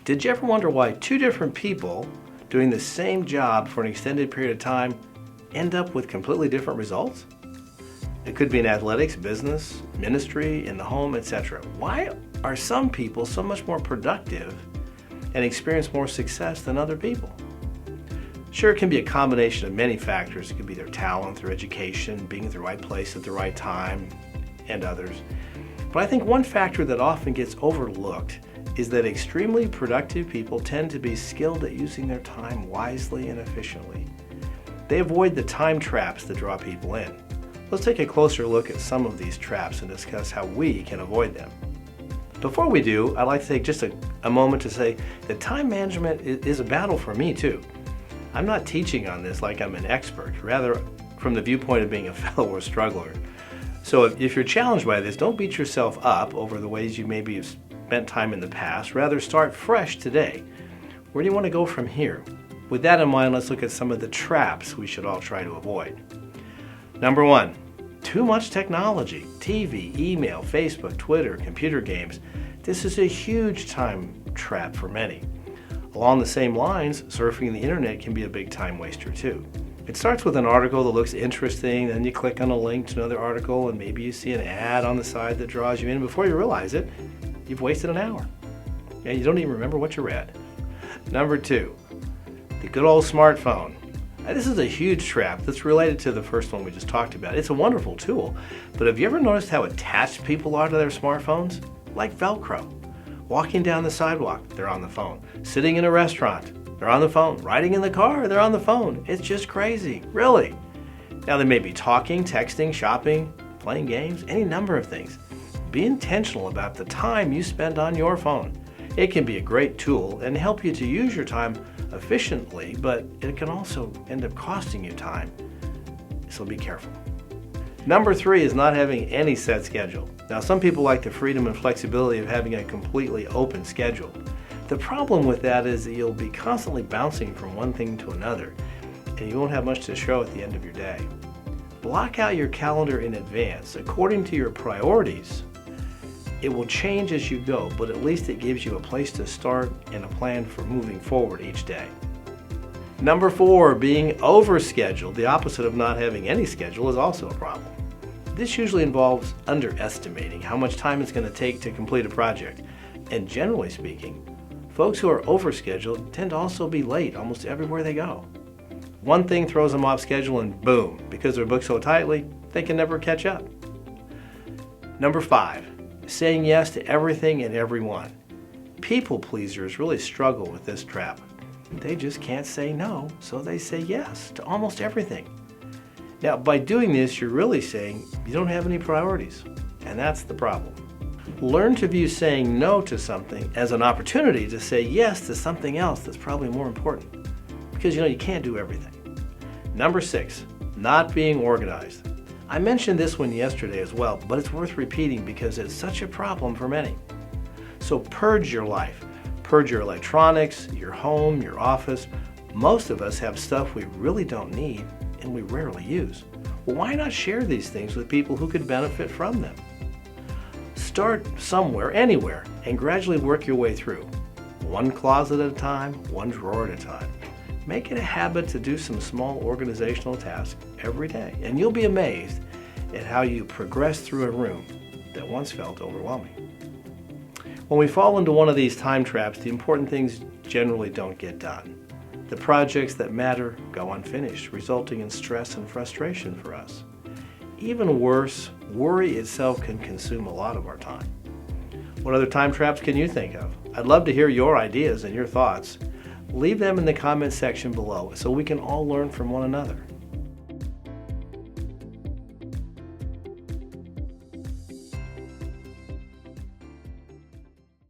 Did you ever wonder why two different people doing the same job for an extended period of time end up with completely different results? It could be in athletics, business, ministry, in the home, etc. Why are some people so much more productive and experience more success than other people? Sure, it can be a combination of many factors. It could be their talent, their education, being at the right place at the right time, and others. But I think one factor that often gets overlooked is that extremely productive people tend to be skilled at using their time wisely and efficiently. They avoid the time traps that draw people in. Let's take a closer look at some of these traps and discuss how we can avoid them. Before we do, I'd like to take just a moment to say that time management is a battle for me too. I'm not teaching on this like I'm an expert, rather from the viewpoint of being a fellow struggler. So if you're challenged by this, don't beat yourself up over the ways you maybe have spent time in the past. Rather, start fresh today. Where do you want to go from here? With that in mind, let's look at some of the traps we should all try to avoid. Number one, too much technology. TV, email, Facebook, Twitter, computer games. This is a huge time trap for many. Along the same lines, surfing the internet can be a big time waster too. It starts with an article that looks interesting, then you click on a link to another article, and maybe you see an ad on the side that draws you in. Before you realize it, you've wasted an hour. And you don't even remember what you read. Number two, the good old smartphone. Now, this is a huge trap that's related to the first one we just talked about. It's a wonderful tool, but have you ever noticed how attached people are to their smartphones? Like Velcro. Walking down the sidewalk, they're on the phone. Sitting in a restaurant, they're on the phone. Riding in the car, they're on the phone. It's just crazy, really. Now they may be talking, texting, shopping, playing games, any number of things. Be intentional about the time you spend on your phone. It can be a great tool and help you to use your time efficiently, but it can also end up costing you time. So be careful. Number three is not having any set schedule. Now, some people like the freedom and flexibility of having a completely open schedule. The problem with that is that you'll be constantly bouncing from one thing to another, and you won't have much to show at the end of your day. Block out your calendar in advance according to your priorities. It will change as you go, but at least it gives you a place to start and a plan for moving forward each day. Number four, being overscheduled, the opposite of not having any schedule, is also a problem. This usually involves underestimating how much time it's going to take to complete a project. And generally speaking, folks who are overscheduled tend to also be late almost everywhere they go. One thing throws them off schedule and boom, because they're booked so tightly, they can never catch up. Number five, saying yes to everything and everyone. People pleasers really struggle with this trap. They just can't say no, so they say yes to almost everything. Now, by doing this, you're really saying you don't have any priorities, and that's the problem. Learn to view saying no to something as an opportunity to say yes to something else that's probably more important, because you can't do everything. Number six, not being organized. I mentioned this one yesterday as well, but it's worth repeating because it's such a problem for many. So purge your life. Purge your electronics, your home, your office. Most of us have stuff we really don't need and we rarely use. Well, why not share these things with people who could benefit from them? Start somewhere, anywhere, and gradually work your way through. One closet at a time, one drawer at a time. Make it a habit to do some small organizational tasks every day, and you'll be amazed at how you progress through a room that once felt overwhelming. When we fall into one of these time traps, the important things generally don't get done. The projects that matter go unfinished, resulting in stress and frustration for us. Even worse, worry itself can consume a lot of our time. What other time traps can you think of? I'd love to hear your ideas and your thoughts. Leave them in the comments section below so we can all learn from one another.